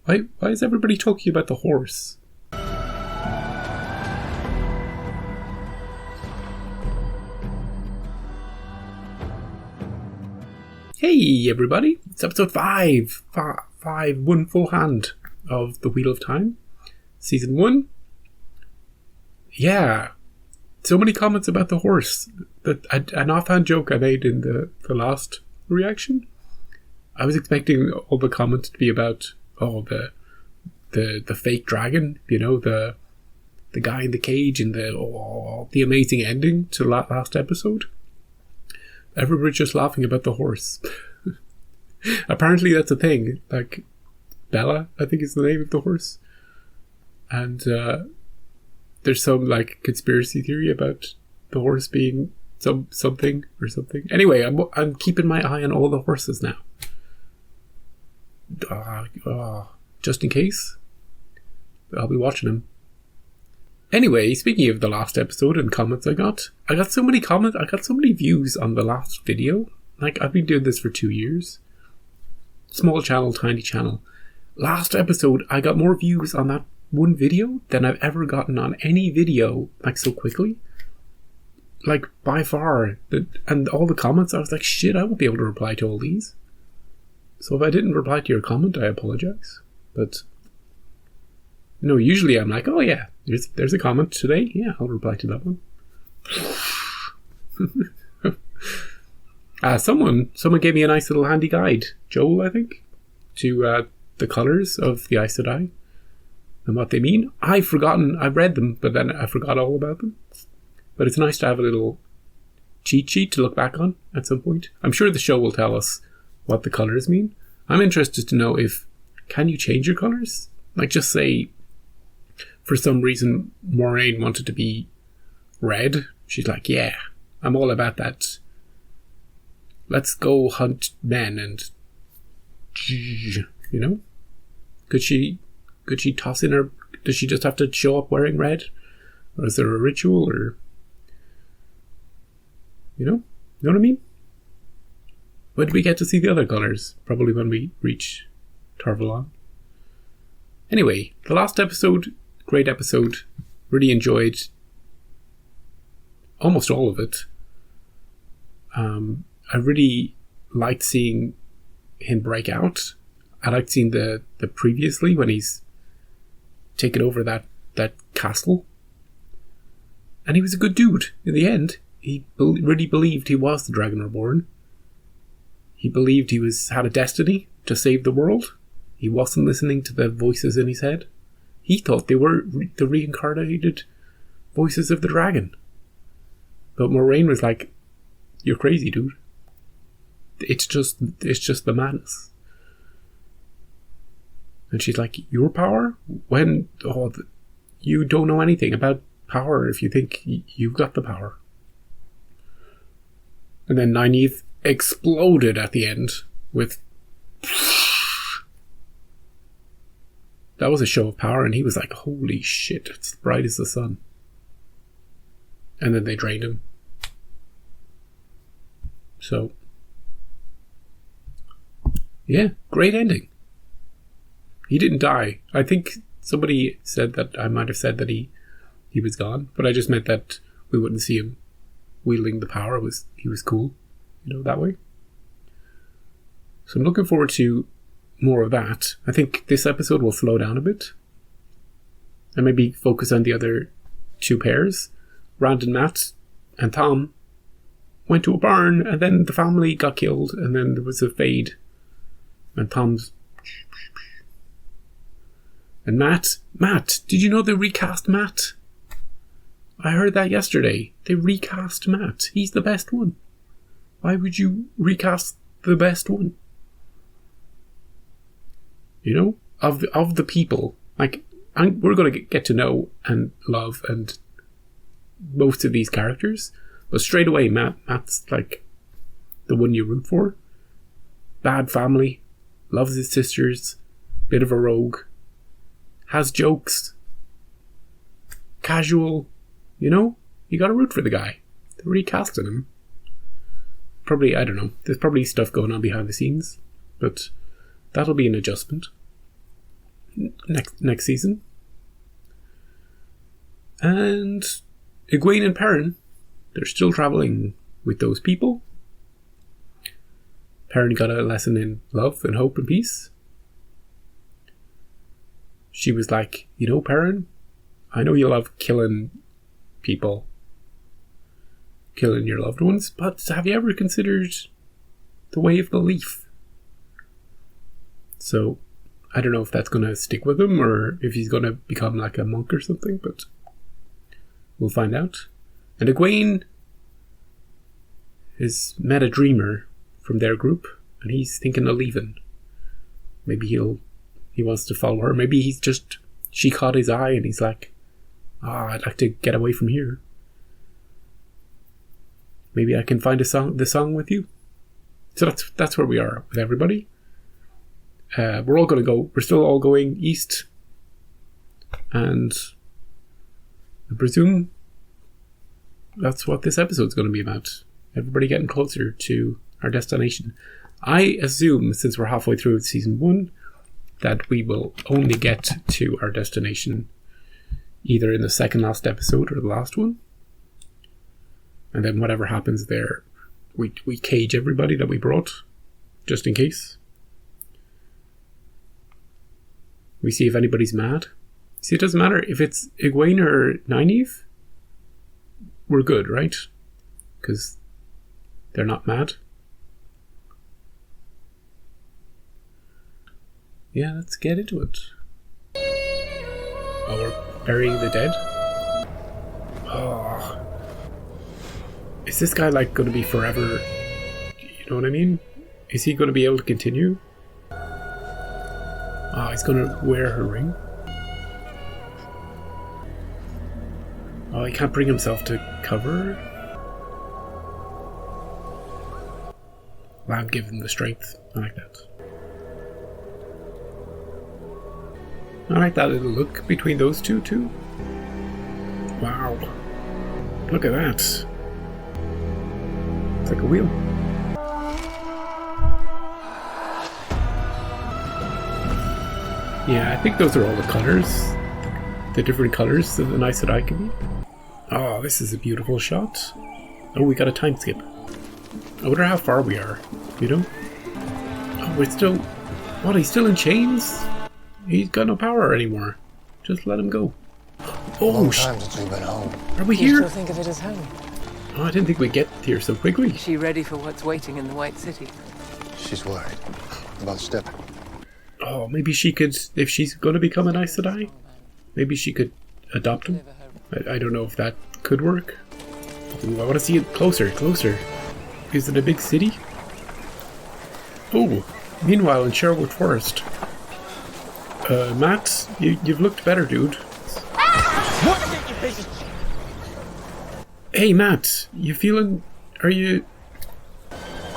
Why is everybody talking about the horse? Hey everybody, it's episode 5. 1 full hand of The Wheel of Time. Season 1. Yeah. So many comments about the horse. An offhand joke I made in the last reaction. I was expecting all the comments to be about the fake dragon, you know, the guy in the cage and the amazing ending to last episode. Everybody's just laughing about the horse. Apparently that's a thing. Like, Bella, I think is the name of the horse. And there's some like conspiracy theory about the horse being something or something. Anyway, I'm keeping my eye on all the horses now. Just in case. I'll be watching them. Anyway, speaking of the last episode and comments I got so many comments, I got so many views on the last video. Like, I've been doing this for 2 years. Small channel, tiny channel. Last episode, I got more views on that one video than I've ever gotten on any video, like, so quickly. Like, by far. And all the comments, I was like, shit, I won't be able to reply to all these. So if I didn't reply to your comment, I apologize. But, you know, usually I'm like, oh yeah, there's a comment today. Yeah, I'll reply to that one. Someone gave me a nice little handy guide, Joel, I think, to the colours of the Aes Sedai and what they mean. I've read them, but then I forgot all about them. But it's nice to have a little cheat sheet to look back on at some point. I'm sure the show will tell us what the colours mean. I'm interested to know can you change your colours? Like, just say, for some reason, Moraine wanted to be red. She's like, yeah, I'm all about that. Let's go hunt men and, you know? Could she toss in her, does she just have to show up wearing red? Or is there a ritual, or, you know what I mean? When do we get to see the other colours? Probably when we reach Tarvalon. Anyway, the last episode, great episode. Really enjoyed almost all of it. I really liked seeing him break out. I liked seeing the previously when he's taken over that castle. And he was a good dude in the end. He really believed he was the Dragon Reborn. He believed he had a destiny to save the world. He wasn't listening to the voices in his head. He thought they were the reincarnated voices of the dragon. But Moraine was like, you're crazy, dude. It's just the madness. And she's like, your power? You don't know anything about power if you think you've got the power. And then Nynaeve exploded at the end with... That was a show of power, and he was like, holy shit, it's bright as the sun. And then they drained him. So, yeah, great ending. He didn't die. I think somebody said that I might have said that he was gone, but I just meant that we wouldn't see him wielding the power. He was cool, you know, that way. So I'm looking forward to more of that. I think this episode will slow down a bit and maybe focus on the other two pairs. Rand and Matt and Tom went to a barn, and then the family got killed, and then there was a fade, and Tom's... And Matt, did you know they recast Matt? I heard that yesterday. They recast Matt. He's the best one. Why would you recast the best one? You know, of the people, like, we're going to get to know and love and most of these characters, but straight away Matt's like the one you root for. Bad family, loves his sisters, bit of a rogue, has jokes, casual, you know, you gotta root for the guy. They're recasting him. Probably, I don't know, there's probably stuff going on behind the scenes, but that'll be an adjustment. next season. And Egwene and Perrin, they're still traveling with those people. Perrin got a lesson in love and hope and peace. She was like, you know, Perrin, I know you love killing people, killing your loved ones, but have you ever considered the way of the leaf? So, I don't know if that's going to stick with him or if he's going to become like a monk or something, but we'll find out. And Egwene has met a dreamer from their group, and he's thinking of leaving. Maybe he wants to follow her. Maybe she caught his eye and he's like, I'd like to get away from here. Maybe I can find the song with you. So that's where we are with everybody. We're still all going east. And I presume that's what this episode's going to be about. Everybody getting closer to our destination. I assume, since we're halfway through season 1, that we will only get to our destination either in the second last episode or the last one. And then whatever happens there, we cage everybody that we brought, just in case. We see if anybody's mad. See, it doesn't matter if it's Egwene or Nynaeve. We're good, right? Because they're not mad. Yeah, let's get into it. Oh, we're burying the dead? Oh. Is this guy like going to be forever? You know what I mean? Is he going to be able to continue? Oh, he's going to wear her ring. Oh, he can't bring himself to cover her. Well, give him the strength. I like that. I like that little look between those two too. Wow. Look at that. It's like a wheel. Yeah, I think those are all the colours. The different colours of an Aes Sedai can be. Oh, this is a beautiful shot. Oh, we got a time skip. I wonder how far we are, you know? Oh, we're still... What, he's still in chains? He's got no power anymore. Just let him go. Oh, time since we've been home. Are we You here? still think of it as home? Oh, I didn't think we'd get here so quickly. Is she ready for what's waiting in the White City? She's worried about stepping. Oh, maybe she could... If she's going to become an Aes Sedai, maybe she could adopt him. I don't know if that could work. Ooh, I want to see it closer, closer. Is it a big city? Oh, meanwhile in Sherwood Forest. Matt, you've looked better, dude. Hey, Matt, you feeling... Are you...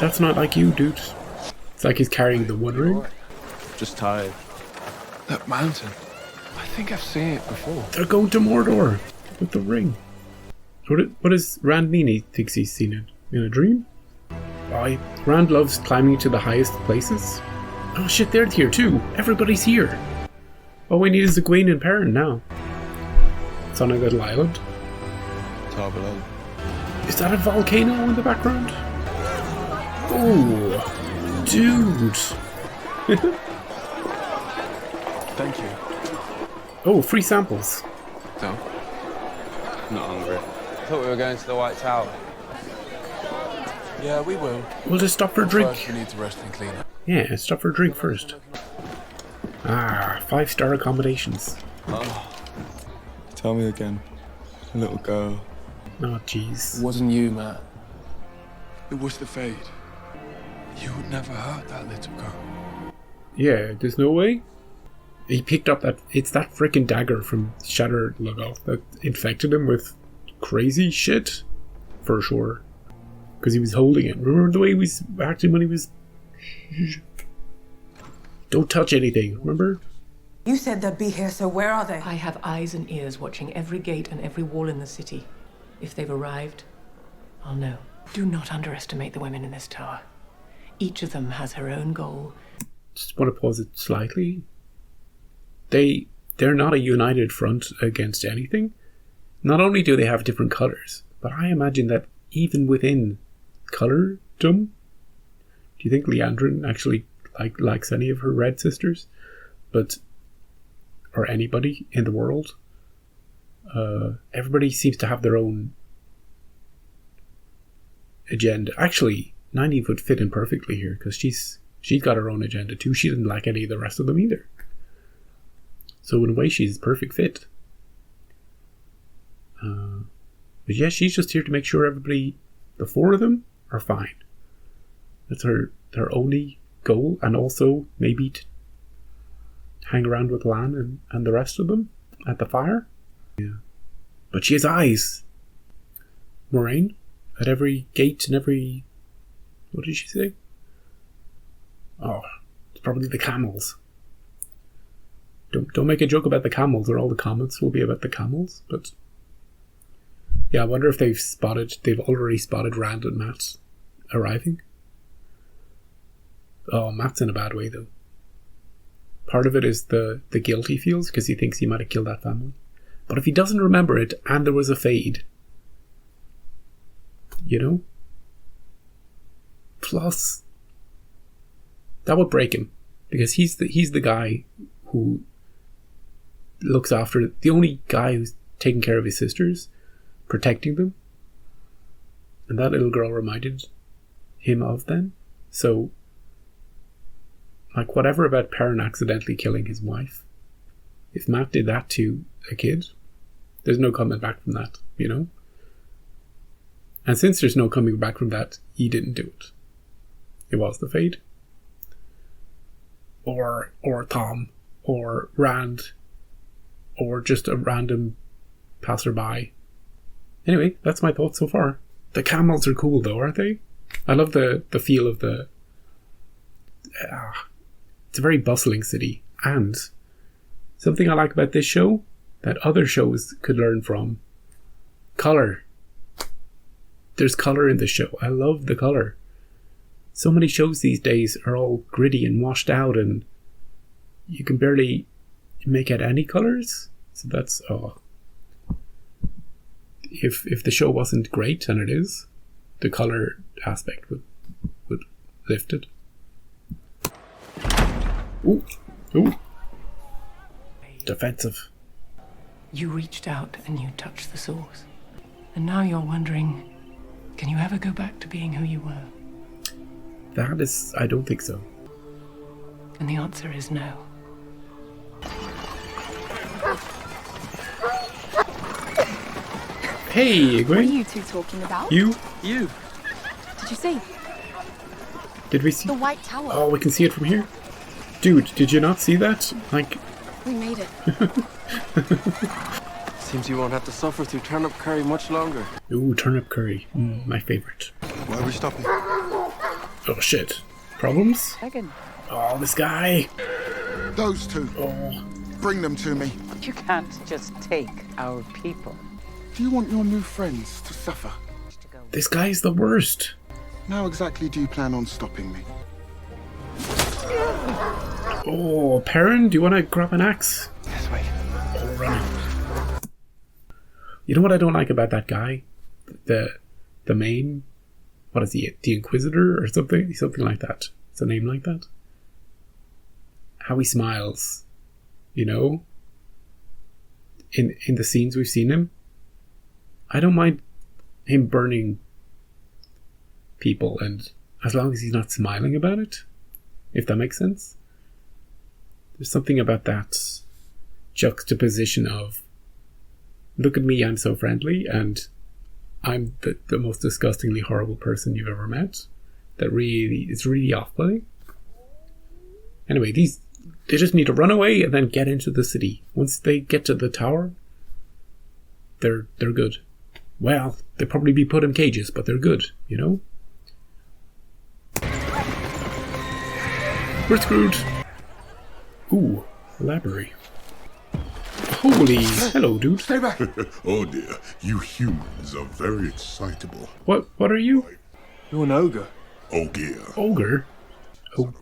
That's not like you, dude. It's like he's carrying the One Ring. Just tired. That mountain. I think I've seen it before. They're going to Mordor with the ring. What does Rand mean? He thinks he's seen it in a dream? Oh, Rand loves climbing to the highest places. Oh shit, they're here too. Everybody's here. All we need is Egwene and Perrin now. It's on a little island. Tarbelow. Is that a volcano in the background? Oh, dude. Thank you. Oh, free samples. No. Not hungry. I thought we were going to the White Tower. Yeah, we will. We'll just stop for a drink. First, we need to rest and clean up. Yeah, stop for a drink first. Ah, 5-star accommodations. Oh. Tell me again. A little girl. Oh, jeez. It wasn't you, Matt. It was the Fade. You would never hurt that little girl. Yeah, there's no way. He picked up it's that freaking dagger from Shattered Logoth that infected him with crazy shit. For sure. Because he was holding it. Remember the way he was acting when he was... Don't touch anything, remember? You said they'd be here, so where are they? I have eyes and ears watching every gate and every wall in the city. If they've arrived, I'll know. Do not underestimate the women in this tower. Each of them has her own goal. Just want to pause it slightly. they're not a united front against anything. Not only do they have different colours, but I imagine that even within colourdom, do you think Leandrin actually likes any of her red sisters? Or anybody in the world? Everybody seems to have their own agenda. Actually, 90 would fit in perfectly here, because she's got her own agenda too. She didn't like any of the rest of them either. So in a way, she's a perfect fit. But yeah, she's just here to make sure everybody, the four of them, are fine. That's her only goal, and also maybe to hang around with Lan and the rest of them at the fire. Yeah. But she has eyes. Moraine, at every gate and every... What did she say? Oh, it's probably the camels. Don't make a joke about the camels, or all the comments will be about the camels. But yeah, I wonder if they've already spotted Rand and Matt arriving. Oh, Matt's in a bad way though. Part of it is the guilt he feels because he thinks he might have killed that family. But if he doesn't remember it and there was a fade, you know? Plus, that would break him, because he's the guy who looks after, the only guy who's taking care of his sisters, protecting them, and that little girl reminded him of them. So, like, whatever about Perrin accidentally killing his wife, if Matt did that to a kid, there's no coming back from that, you know? And since there's no coming back from that, he didn't do it. It was the fade. Or Tom, or Rand, or just a random passerby. Anyway, that's my thoughts so far. The camels are cool though, aren't they? I love the feel of the... it's a very bustling city. And something I like about this show that other shows could learn from: colour. There's colour in the show. I love the colour. So many shows these days are all gritty and washed out, and you can barely make out any colours. So that's... If the show wasn't great, and it is, the colour aspect would lift it. Ooh. Defensive. You reached out and you touched the source. And now you're wondering, can you ever go back to being who you were? That is... I don't think so. And the answer is no. Hey, Egwene. What are you two talking about? You? You. Did you see? Did we see? The White Tower. Oh, we can see it from here? Dude, did you not see that? Like... We made it. Seems you won't have to suffer through turnip curry much longer. Ooh, turnip curry. My favourite. Why are we stopping? Oh, shit. Problems? Megan. Oh, this guy. Those two. Oh. Bring them to me. You can't just take our people. Do you want your new friends to suffer? This guy's the worst. How exactly do you plan on stopping me? Oh, Perrin, do you want to grab an axe? Yes, wait. Oh, run. You know what I don't like about that guy? The main... What is he? The Inquisitor or something? Something like that. It's a name like that. How he smiles. You know? In the scenes we've seen him. I don't mind him burning people, and as long as he's not smiling about it, if that makes sense. There's something about that juxtaposition of, look at me, I'm so friendly, and I'm the most disgustingly horrible person you've ever met. That really is really off-putting. Anyway, they just need to run away and then get into the city. Once they get to the tower, they're good. Well, they'll probably be put in cages, but they're good, you know? We're screwed. Ooh, a library. Holy, hello, dude. Stay back. Oh dear, you humans are very excitable. What are you? You're an ogre. Ogier. Ogre? Oh,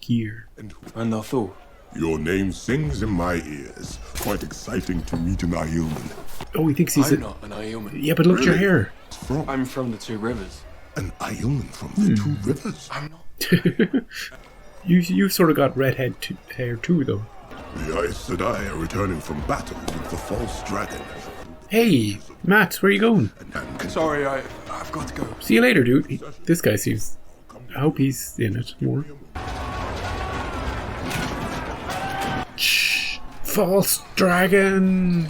gear. And Nathal. Your name sings in my ears. Quite exciting to meet an Aielman. Oh, he thinks he's I'm not an Aielman. Yeah, but look at your hair. I'm from the Two Rivers. An Aielman from the Two Rivers. I'm not. You sort of got red hair too, though. The Aes Sedai are returning from battle with the false dragon. Hey, Matt, where are you going? Sorry, I've got to go. See you later, dude. This guy seems... I hope he's in it more. Shh! False dragon!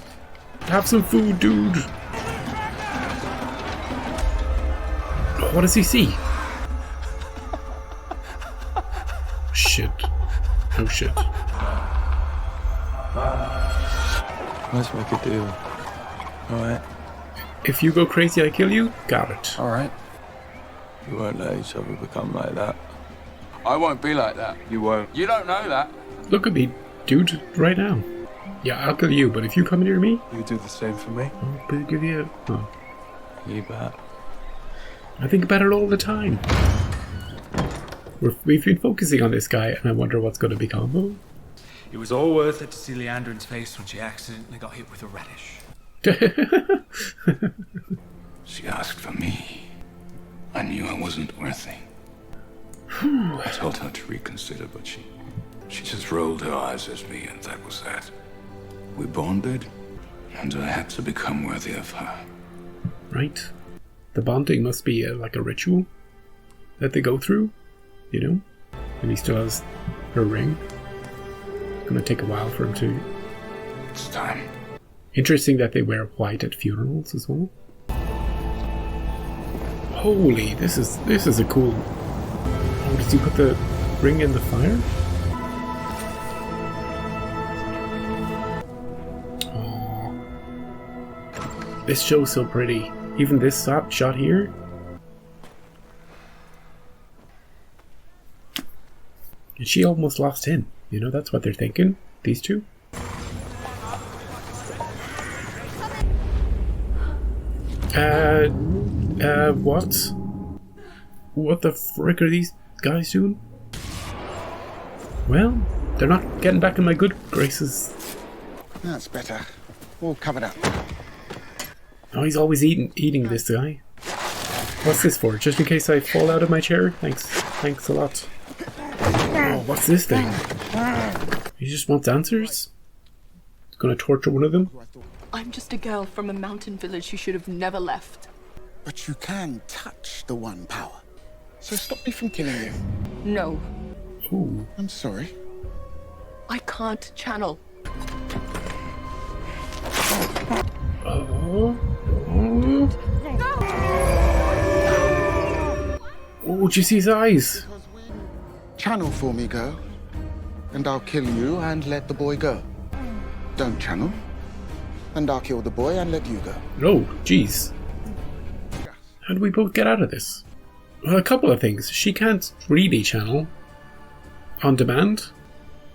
Have some food, dude! What does he see? Shit. Oh shit. Let's make a deal. Alright. If you go crazy, I kill you? Got it. Alright. We won't let each other become like that. I won't be like that. You won't. You don't know that. Look at me, dude, right now. Yeah, I'll kill you, but if you come near me, You do the same for me. I'll give you a... Oh. You bet. I think about it all the time. We've been focusing on this guy, and I wonder what's going to become of him. It was all worth it to see Leandrin's face when she accidentally got hit with a radish. She asked for me. I knew I wasn't worthy. I told her to reconsider, but she just rolled her eyes at me, and that was that. We bonded, and I had to become worthy of her. Right. The bonding must be like a ritual that they go through, you know? And he still has her ring. It's gonna take a while for him to... It's time. Interesting that they wear white at funerals as well. Holy, this is a cool... Oh, did you put the ring in the fire? Oh. This show's so pretty. Even this shot here. And she almost lost him. You know, that's what they're thinking. These two. What? What the frick are these guys doing? Well, they're not getting back in my good graces. That's better. All covered up. Oh, he's always eating this guy. What's this for? Just in case I fall out of my chair? Thanks a lot. Oh, what's this thing? He just wants answers? He's gonna torture one of them? I'm just a girl from a mountain village who should have never left. But you can touch the One Power. So stop me from killing you. No, Ooh. I'm sorry. I can't channel. Oh, did you see his eyes? Channel for me, girl. And I'll kill you and let the boy go. Don't channel. And I'll kill the boy and let you go. Oh, jeez. How do we both get out of this? Well, a couple of things. She can't really channel on demand.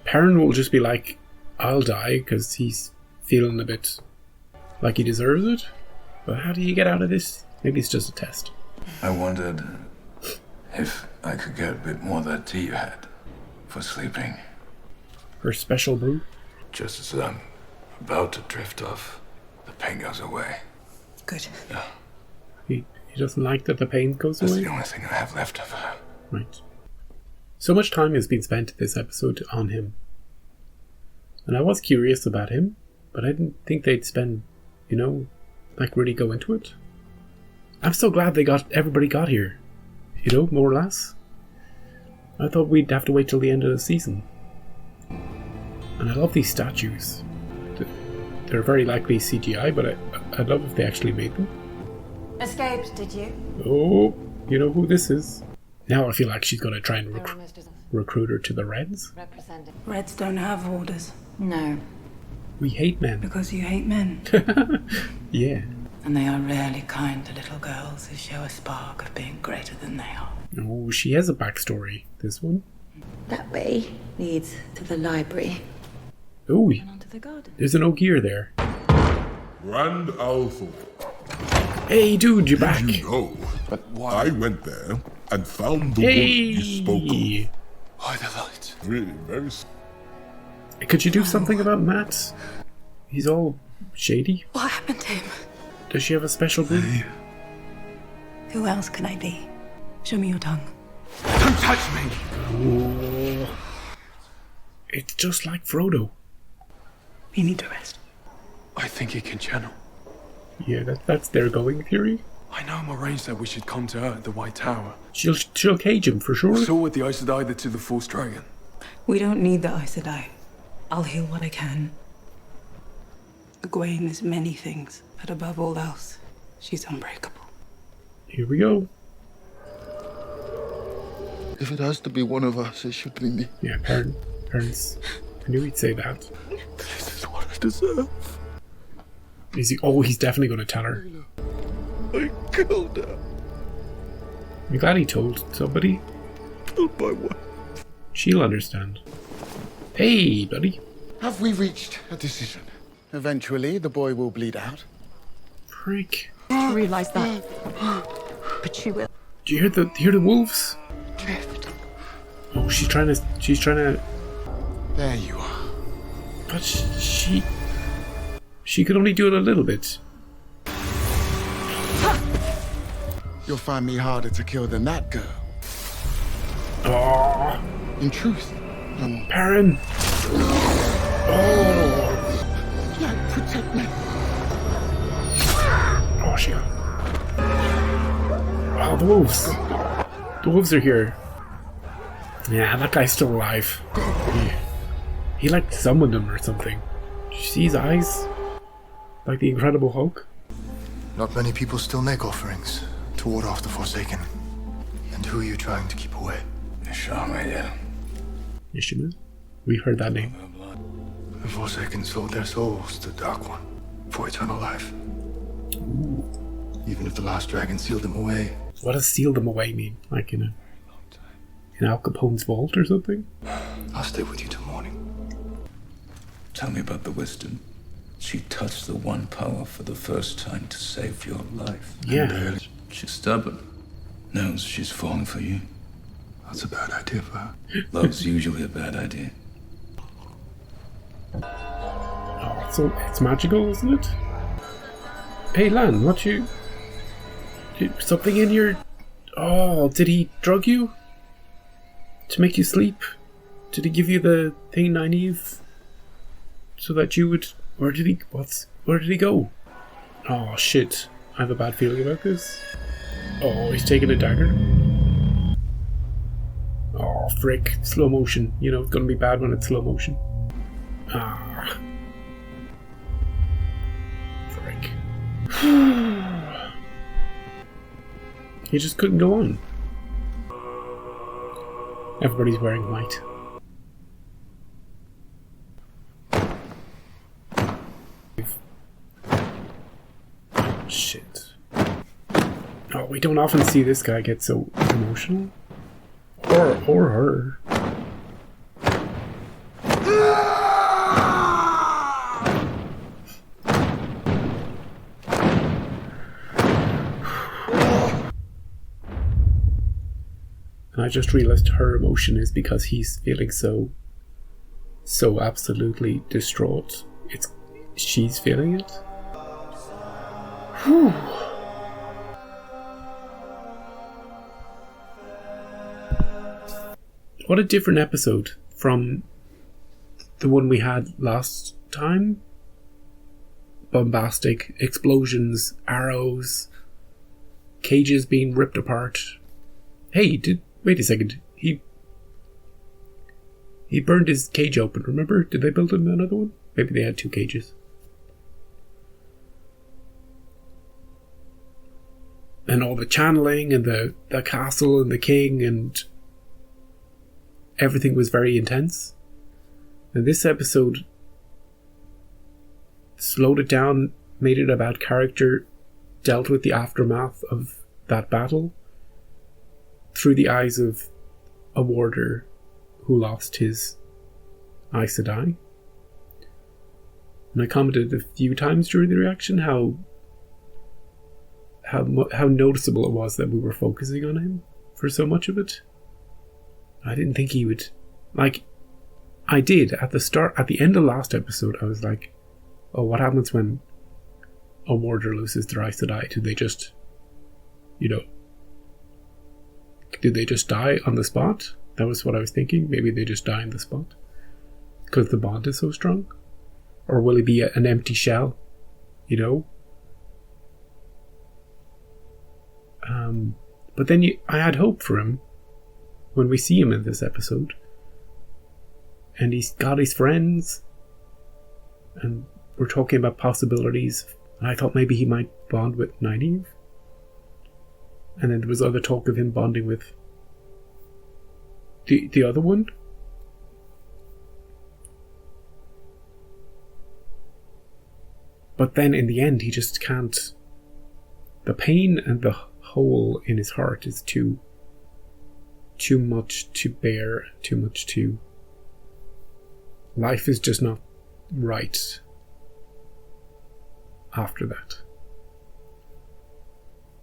Perrin will just be like, I'll die, because he's feeling a bit like he deserves it. But how do you get out of this? Maybe it's just a test. I wondered if I could get a bit more of that tea you had for sleeping. Her special brew? Just as I'm about to drift off, the pain goes away. Good. Yeah, He doesn't like that the pain goes that's away? the only thing I have left of her. Right. So much time has been spent this episode on him. And I was curious about him, but I didn't think they'd spend, you know, like really go into it. I'm so glad everybody got here. You know, more or less. I thought we'd have to wait till the end of the season. And I love these statues. They're very likely CGI, but I'd love if they actually made them. Escaped, did you? Oh, you know who this is. Now I feel like she's going to try and recruit her to the Reds. Reds don't have orders. No, We hate men. Because you hate men. Yeah. And they are rarely kind to little girls who show a spark of being greater than they are. Oh, she has a backstory, this one. that way leads to the library. Oh, And onto the garden. there's an Ogier there. Grand Althor. Hey, dude, you're back. You know, But why? I went there and found the Hey! wood you spoke of. Why the light? Really, very Could you do something about Matt? He's all shady. What happened to him? Does she have a special breed? Who else can I be? Show me your tongue. Don't touch me! Oh. It's just like Frodo. You need to rest. I think he can channel. Yeah, that's their going theory. I know Moraine said we should come to her at the White Tower. She'll cage him for sure. So with the Aes Sedai to the False Dragon. We don't need the Aes Sedai. I'll heal what I can. Egwene is many things, but above all else, she's unbreakable. Here we go. If it has to be one of us, it should be me. Yeah, parents. I knew he'd say that. This is what I deserve. Is he? Oh, he's definitely going to tell her. I killed her. I'm glad he told somebody. Killed my wife. She'll understand. Hey, buddy. Have we reached a decision? Eventually, the boy will bleed out. Frick. To realize that. But she will. Do you hear the wolves? Drift. Oh, she's trying to. There you are. But she could only do it a little bit. You'll find me harder to kill than that girl. Oh, In truth, Perrin. Oh. Jack, protect me. Oh, she got. Oh, the wolves. The wolves are here. Yeah, that guy's still alive. He like summoned him or something. Did you see his eyes? Like the Incredible Hulk? Not many people still make offerings to ward off the Forsaken. And who are you trying to keep away? Heya. Ishima? We heard that name. The Forsaken sold their souls to the Dark One for eternal life. Ooh. Even if the last dragon sealed them away. What does seal them away mean? Like in Al Capone's vault or something? I'll stay with you till morning. Tell me about the wisdom. She touched the one power for the first time to save your life. Yeah. She's stubborn. Knows she's falling for you. That's a bad idea for her. Love's usually a bad idea. Oh, so it's magical, isn't it? Hey, Lan, something in your... Oh, did he drug you? To make you sleep? Did he give you the thing, Nynaeve? So that you would... Where did he go? Oh, shit. I have a bad feeling about this. Oh, he's taking a dagger. Oh, frick. Slow motion. You know, it's gonna be bad when it's slow motion. Ah. Frick. He just couldn't go on. Everybody's wearing white. Shit. Oh, we don't often see this guy get so emotional. Or her. And I just realized her emotion is because he's feeling so absolutely distraught. She's feeling it. Whew. What a different episode from the one we had last time. Bombastic explosions, arrows, cages being ripped apart. Hey, wait a second. He burned his cage open, remember? Did they build him another one? Maybe they had 2 cages. And all the channeling and the castle and the king and everything was very intense. And this episode slowed it down, made it about character, dealt with the aftermath of that battle through the eyes of a warder who lost his Aes Sedai. And I commented a few times during the reaction how noticeable it was that we were focusing on him for so much of it. I didn't think he would... Like, I did at the end of last episode. I was like, "Oh, what happens when a warder loses their Aes Sedai? Do they just, do they just die on the spot?" That was what I was thinking. Maybe they just die on the spot because the bond is so strong, or will it be an empty shell? But then I had hope for him when we see him in this episode. And he's got his friends. And we're talking about possibilities. And I thought maybe he might bond with Nynaeve. And then there was other talk of him bonding with the other one. But then in the end, he just can't. The pain and the hole in his heart is too much to bear, too much to. Life is just not right after that.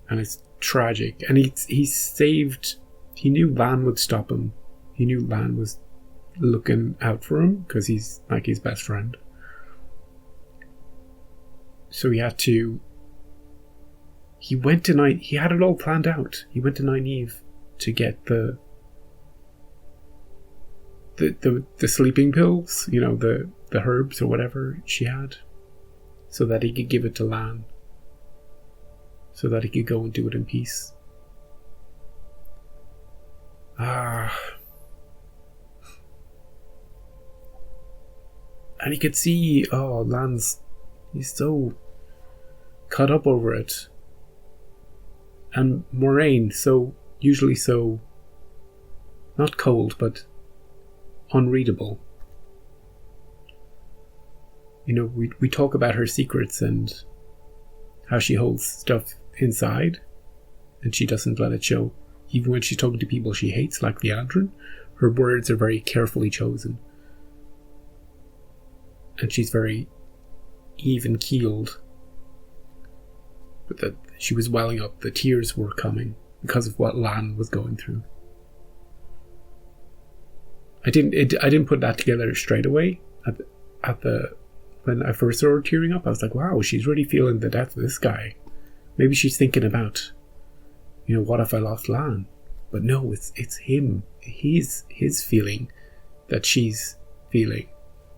And it's tragic. And he's saved. He knew Lan would stop him. He knew Lan was looking out for him because he's like his best friend. So he had to. He went to He had it all planned out. He went to Nynaeve to get the sleeping pills, the herbs or whatever she had, so that he could give it to Lan, so that he could go and do it in peace. And he could see, Lan's, he's so cut up over it. And Moraine, usually so, not cold, but unreadable. We talk about her secrets and how she holds stuff inside, and she doesn't let it show. Even when she's talking to people she hates, like Leandrin, her words are very carefully chosen. And she's very even-keeled. But that she was welling up, the tears were coming because of what Lan was going through. I didn't put that together straight away when I first saw her tearing up. I was like, wow, she's really feeling the death of this guy. Maybe she's thinking about, what if I lost Lan? But no, it's him. His feeling that she's feeling.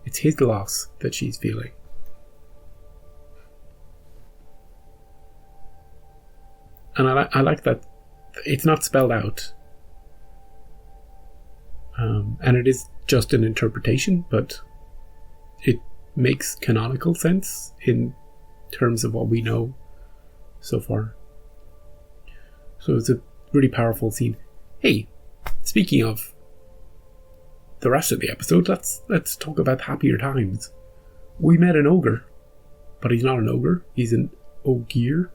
It's his loss that she's feeling. And I like that it's not spelled out. And it is just an interpretation, but it makes canonical sense in terms of what we know so far. So it's a really powerful scene. Hey, speaking of the rest of the episode, let's talk about happier times. We met an ogre, but he's not an ogre. He's an ogier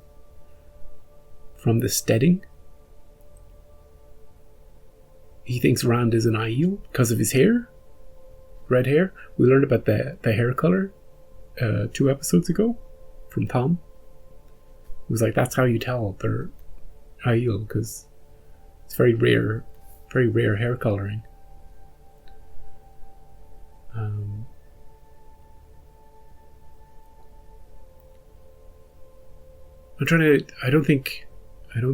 from the steading. He thinks Rand is an Aiel because of his hair, red hair. We learned about the hair color 2 episodes ago from Tom. It was like, that's how you tell they're Aiel, because it's very rare hair coloring. I don't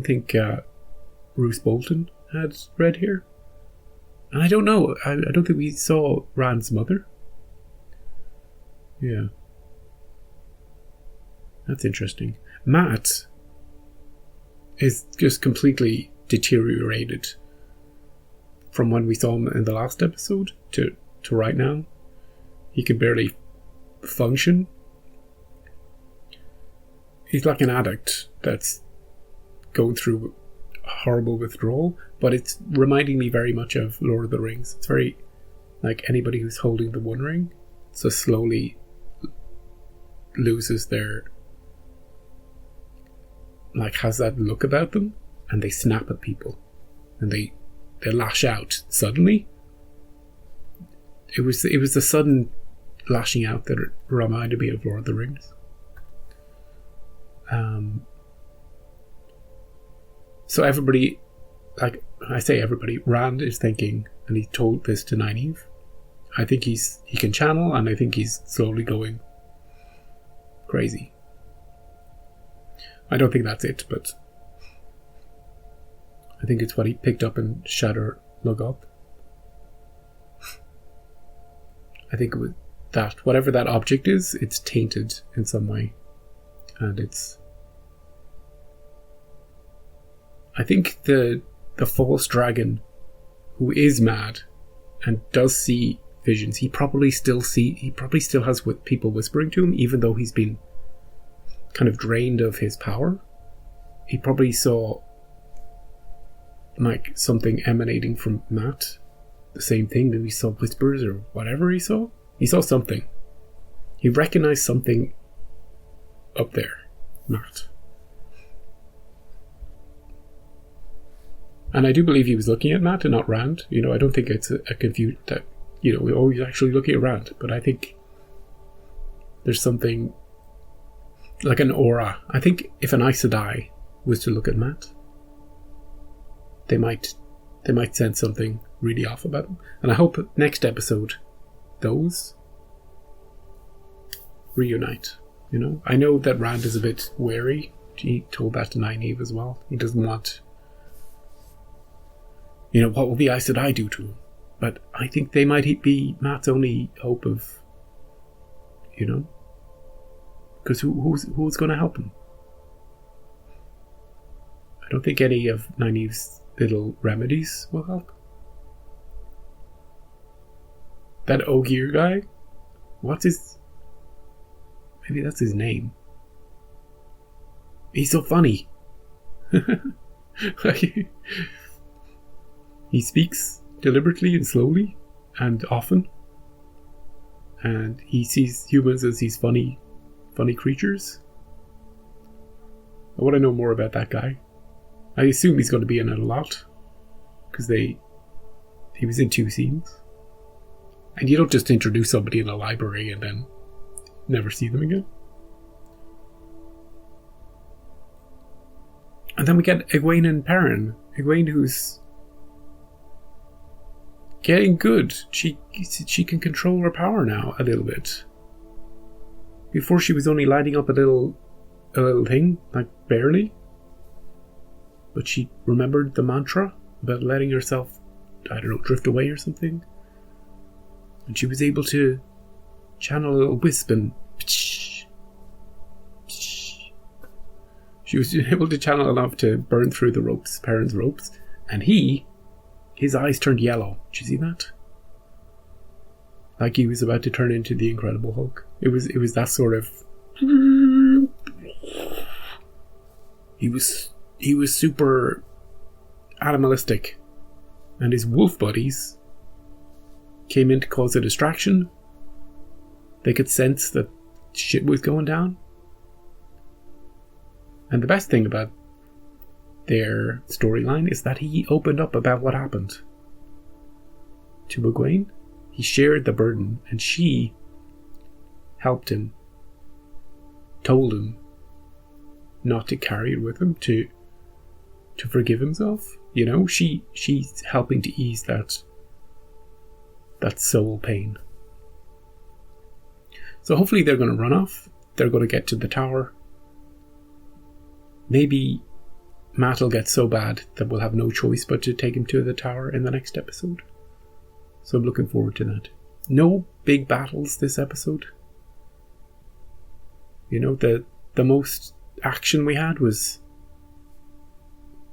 think Roose Bolton had red hair. And I don't know. I don't think we saw Rand's mother. Yeah. That's interesting. Matt is just completely deteriorated from when we saw him in the last episode to right now. He can barely function. He's like an addict that's going through horrible withdrawal, but it's reminding me very much of Lord of the Rings. It's very like anybody who's holding the One Ring, so slowly loses their, like, has that look about them, and they snap at people, and they lash out suddenly. It was the sudden lashing out that reminded me of Lord of the Rings. So everybody, like I say everybody, Rand is thinking, and he told this to Nynaeve, I think he can channel, and I think he's slowly going crazy. I don't think that's it, but I think it's what he picked up in Shadow Logoth. I think it was that. Whatever that object is, it's tainted in some way. And it's... I think the false dragon, who is mad and does see visions, he probably still has people whispering to him, even though he's been kind of drained of his power. He probably saw like something emanating from Matt. The same thing, maybe he saw whispers or whatever he saw. He saw something. He recognized something up there, Matt. And I do believe he was looking at Matt and not Rand. You know, I don't think it's a confusion that, you know, he's actually looking at Rand. But I think there's something like an aura. I think if an Aes Sedai was to look at Matt, they might sense something really off about him. And I hope next episode those reunite. You know, I know that Rand is a bit wary. He told that to Nynaeve as well. He doesn't want, you know, what will the Aes Sedai do to him? But I think they might be Matt's only hope of, you know, because who's going to help him? I don't think any of Nynaeve's little remedies will help. That Ogier guy, what's his... Maybe that's his name. He's so funny. He speaks deliberately and slowly and often. And he sees humans as these funny creatures. I want to know more about that guy. I assume he's going to be in it a lot. Because he was in 2 scenes. And you don't just introduce somebody in a library and then never see them again. And then we get Egwene and Perrin. Egwene, who's getting good. She can control her power now a little bit. Before she was only lighting up a little thing, like barely. But she remembered the mantra about letting herself, I don't know, drift away or something. And she was able to channel a little wisp and she was able to channel enough to burn through the ropes, Perrin's ropes, and his eyes turned yellow. Did you see that? Like he was about to turn into the Incredible Hulk. It was that sort of... He was super animalistic. And his wolf buddies came in to cause a distraction. They could sense that shit was going down. And the best thing about their storyline is that he opened up about what happened to Egwene. He shared the burden, and she helped him, told him not to carry it with him, to forgive himself. You know, she's helping to ease that soul pain. So hopefully they're going to run off. They're going to get to the tower. Maybe Matt will get so bad that we'll have no choice but to take him to the tower in the next episode. So I'm looking forward to that. No big battles this episode. You know, the most action we had was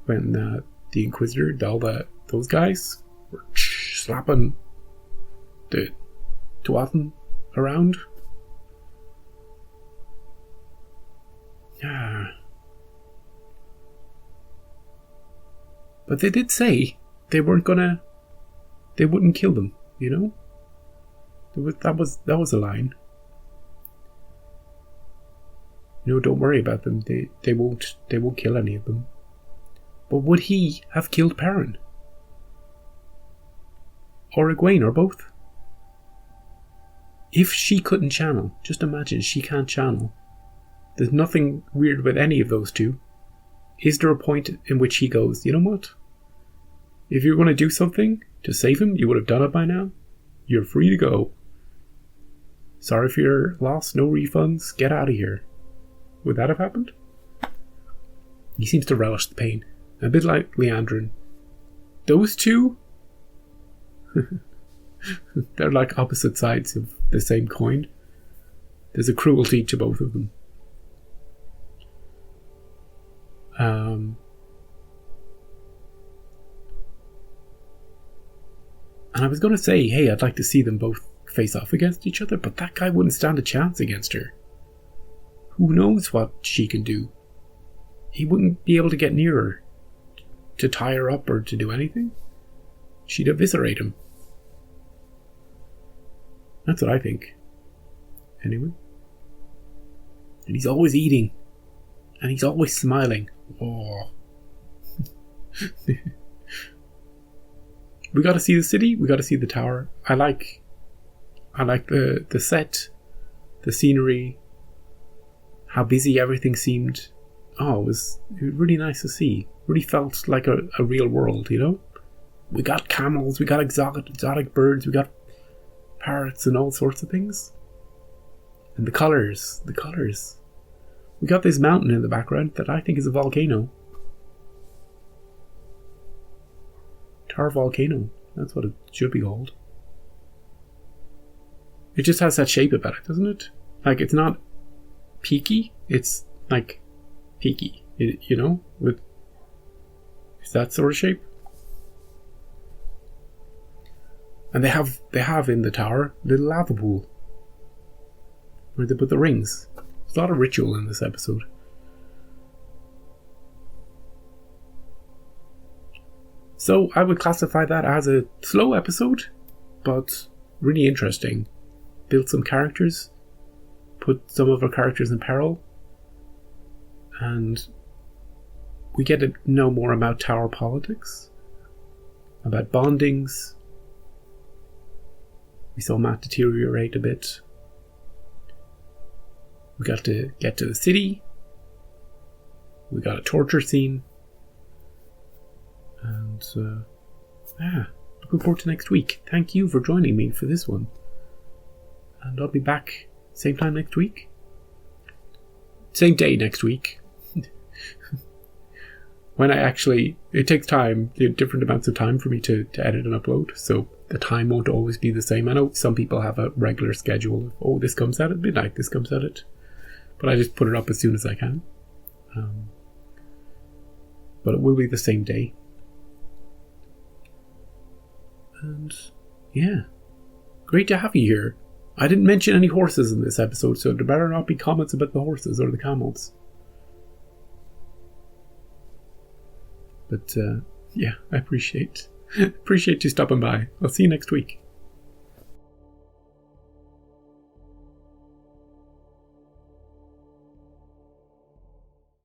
when the Inquisitor, those guys were slapping the Tuathan around. Yeah. But they did say they wouldn't kill them, you know? That was a line. You know, don't worry about them. They won't kill any of them. But would he have killed Perrin? Or Egwene, or both? If she couldn't channel, just imagine she can't channel. There's nothing weird with any of those two. Is there a point in which he goes, you know what? If you're going to do something to save him, you would have done it by now. You're free to go. Sorry for your loss, no refunds, get out of here. Would that have happened? He seems to relish the pain. A bit like Leandrin. Those two? They're like opposite sides of the same coin. There's a cruelty to both of them. And I was going to say, hey, I'd like to see them both face off against each other, but that guy wouldn't stand a chance against her. Who knows what she can do? He wouldn't be able to get near her to tie her up or to do anything. She'd eviscerate him. That's what I think. Anyway. And he's always eating. And he's always smiling. Oh. We got to see the city. We got to see the tower. I like the set, the scenery, how busy everything seemed. Oh, it was really nice to see. Really felt like a real world, you know? We got camels, we got exotic birds, we got parrots and all sorts of things. And the colours. We got this mountain in the background that I think is a volcano. Tar volcano. That's what it should be called. It just has that shape about it, doesn't it? Like, it's not peaky, it's like peaky, you know? With is that sort of shape? And they have in the tower a little lava pool where they put the rings. There's a lot of ritual in this episode. So I would classify that as a slow episode, but really interesting. Built some characters, put some of our characters in peril, and we get to know more about tower politics, about bondings. We saw Matt deteriorate a bit. We got to get to the city. We got a torture scene. And, looking forward to next week. Thank you for joining me for this one. And I'll be back same time next week. Same day next week. When it takes time, different amounts of time for me to edit and upload, so the time won't always be the same. I know some people have a regular schedule of, this comes out at midnight, this comes out at... But I just put it up as soon as I can. But it will be the same day. And, yeah. Great to have you here. I didn't mention any horses in this episode, so there better not be comments about the horses or the camels. But, yeah, I appreciate you stopping by. I'll see you next week.